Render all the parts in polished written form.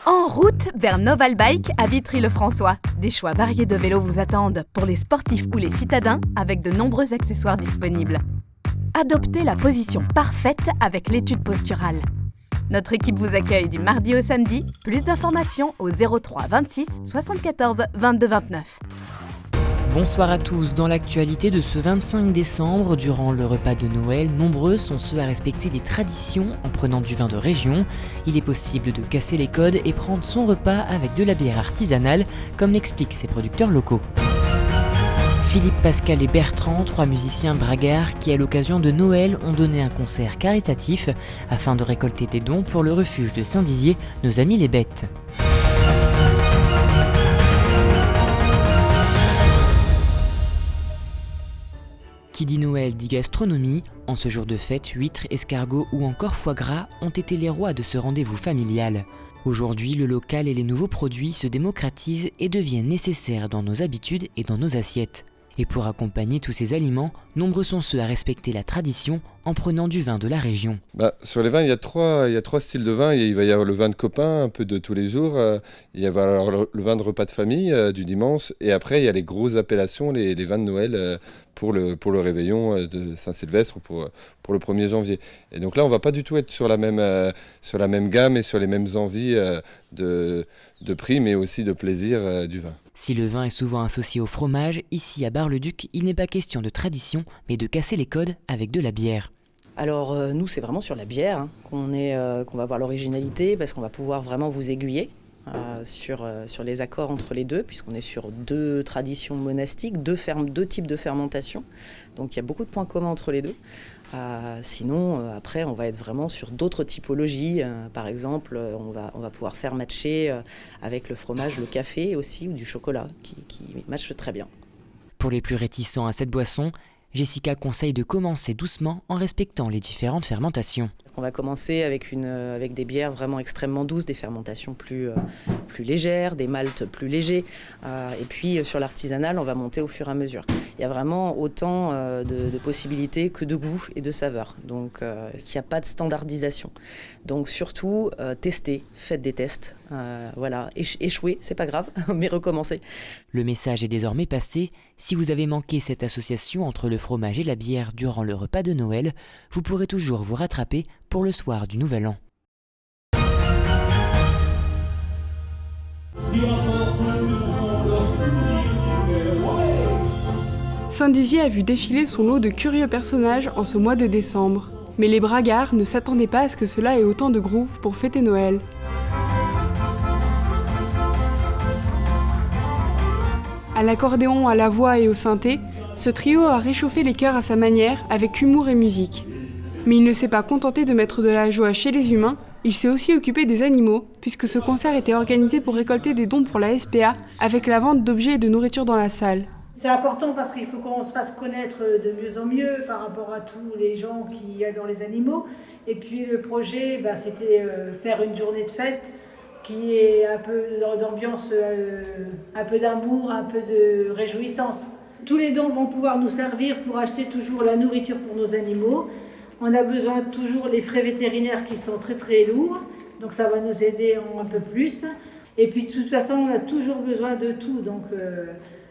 En route vers Noval Bike à Vitry-le-François. Des choix variés de vélos vous attendent pour les sportifs ou les citadins avec de nombreux accessoires disponibles. Adoptez la position parfaite avec l'étude posturale. Notre équipe vous accueille du mardi au samedi. Plus d'informations au 03 26 74 22 29. Bonsoir à tous. Dans l'actualité de ce 25 décembre, durant le repas de Noël, nombreux sont ceux à respecter les traditions en prenant du vin de région. Il est possible de casser les codes et prendre son repas avec de la bière artisanale, comme l'expliquent ses producteurs locaux. Philippe, Pascal et Bertrand, 3 musiciens bragards qui, à l'occasion de Noël, ont donné un concert caritatif afin de récolter des dons pour le refuge de Saint-Dizier, nos amis les bêtes. Qui dit Noël dit gastronomie. En ce jour de fête, huîtres, escargots ou encore foie gras ont été les rois de ce rendez-vous familial. Aujourd'hui, le local et les nouveaux produits se démocratisent et deviennent nécessaires dans nos habitudes et dans nos assiettes. Et pour accompagner tous ces aliments, nombreux sont ceux à respecter la tradition en prenant du vin de la région. Sur les vins, il y a trois styles de vin. Il va y avoir le vin de copain, un peu de tous les jours. Il va y avoir le vin de repas de famille du dimanche. Et après, il y a les grosses appellations, les vins de Noël pour le réveillon de Saint-Sylvestre pour le 1er janvier. Et donc là, on ne va pas du tout être sur la même gamme et sur les mêmes envies de prix, mais aussi de plaisir du vin. Si le vin est souvent associé au fromage, ici à Bar-le-Duc, il n'est pas question de tradition, mais de casser les codes avec de la bière. Alors nous, c'est vraiment sur la bière qu'on va voir l'originalité, parce qu'on va pouvoir vraiment vous aiguiller sur les accords entre les deux, puisqu'on est sur 2 traditions monastiques, 2 types de fermentation. Donc il y a beaucoup de points communs entre les deux. Sinon, après, on va être vraiment sur d'autres typologies. Par exemple, on va pouvoir faire matcher avec le fromage, le café aussi, ou du chocolat, qui matche très bien. Pour les plus réticents à cette boisson, Jessica conseille de commencer doucement en respectant les différentes fermentations. On va commencer avec des bières vraiment extrêmement douces, des fermentations plus légères, des maltes plus légers. Et puis sur l'artisanal, on va monter au fur et à mesure. Il y a vraiment autant de possibilités que de goût et de saveurs. Donc il n'y a pas de standardisation. Donc surtout, testez, faites des tests. Échouez, c'est pas grave, mais recommencez. Le message est désormais passé. Si vous avez manqué cette association entre le fromage et la bière durant le repas de Noël, vous pourrez toujours vous rattraper pour le soir du Nouvel An. Saint-Dizier a vu défiler son lot de curieux personnages en ce mois de décembre. Mais les bragards ne s'attendaient pas à ce que cela ait autant de groove pour fêter Noël. À l'accordéon, à la voix et au synthé, ce trio a réchauffé les cœurs à sa manière, avec humour et musique. Mais il ne s'est pas contenté de mettre de la joie chez les humains, il s'est aussi occupé des animaux, puisque ce concert était organisé pour récolter des dons pour la SPA, avec la vente d'objets et de nourriture dans la salle. C'est important parce qu'il faut qu'on se fasse connaître de mieux en mieux par rapport à tous les gens qui adorent les animaux. Et puis le projet, c'était faire une journée de fête qui est un peu d'ambiance, un peu d'amour, un peu de réjouissance. Tous les dons vont pouvoir nous servir pour acheter toujours la nourriture pour nos animaux. On a besoin toujours les frais vétérinaires qui sont très très lourds, donc ça va nous aider un peu plus. Et puis de toute façon, on a toujours besoin de tout, donc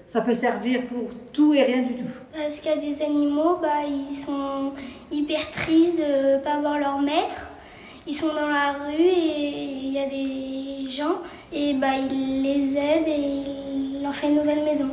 ça peut servir pour tout et rien du tout. Parce qu'il y a des animaux, ils sont hyper tristes de ne pas voir leur maître. Ils sont dans la rue et il y a des gens et ils les aident et ils leur font une nouvelle maison.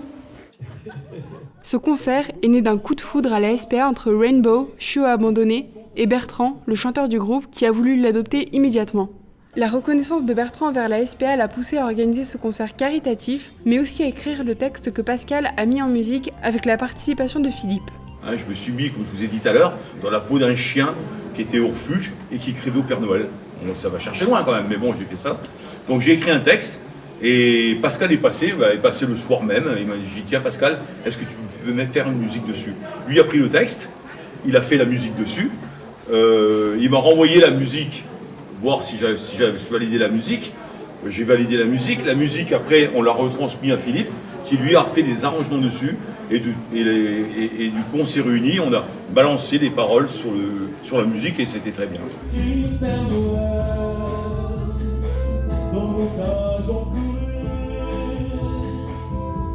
Ce concert est né d'un coup de foudre à la SPA entre Rainbow, chiot abandonné, et Bertrand, le chanteur du groupe, qui a voulu l'adopter immédiatement. La reconnaissance de Bertrand envers la SPA l'a poussé à organiser ce concert caritatif, mais aussi à écrire le texte que Pascal a mis en musique avec la participation de Philippe. Je me suis mis, comme je vous ai dit tout à l'heure, dans la peau d'un chien qui était au refuge et qui criait au Père Noël. Bon, ça va chercher loin quand même, mais bon, j'ai fait ça. Donc j'ai écrit un texte et Pascal est passé le soir même. Il m'a dit, tiens Pascal, est-ce que tu peux me faire une musique dessus? Lui a pris le texte, il a fait la musique dessus, il m'a renvoyé la musique, voir si j'avais validé la musique. J'ai validé la musique après on l'a retransmis à Philippe, qui lui a fait des arrangements dessus, et du coup on s'est réunis, on a balancé les paroles sur la musique et c'était très bien. dans nos cages enflurées,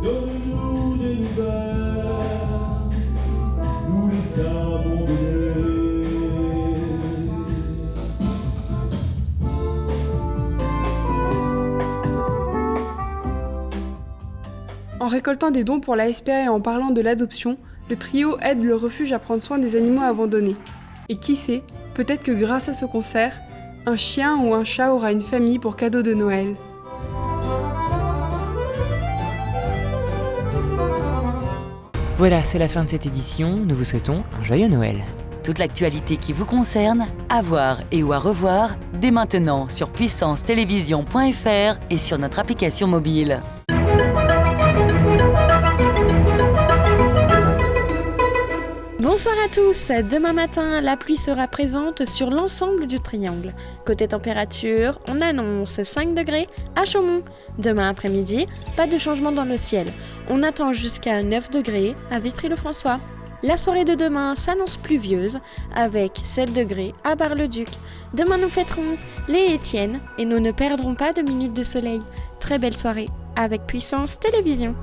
donne-nous des nouvelles, nous laisse abandonner. En récoltant des dons pour la SPA et en parlant de l'adoption, le trio aide le refuge à prendre soin des animaux abandonnés. Et qui sait, peut-être que grâce à ce concert, un chien ou un chat aura une famille pour cadeau de Noël. Voilà, c'est la fin de cette édition. Nous vous souhaitons un joyeux Noël. Toute l'actualité qui vous concerne, à voir et ou à revoir, dès maintenant sur puissancetélévision.fr et sur notre application mobile. Bonsoir à tous. Demain matin, la pluie sera présente sur l'ensemble du triangle. Côté température, on annonce 5 degrés à Chaumont. Demain après-midi, pas de changement dans le ciel. On attend jusqu'à 9 degrés à Vitry-le-François. La soirée de demain s'annonce pluvieuse avec 7 degrés à Bar-le-Duc. Demain, nous fêterons les Étienne et nous ne perdrons pas de minutes de soleil. Très belle soirée avec Puissance Télévision.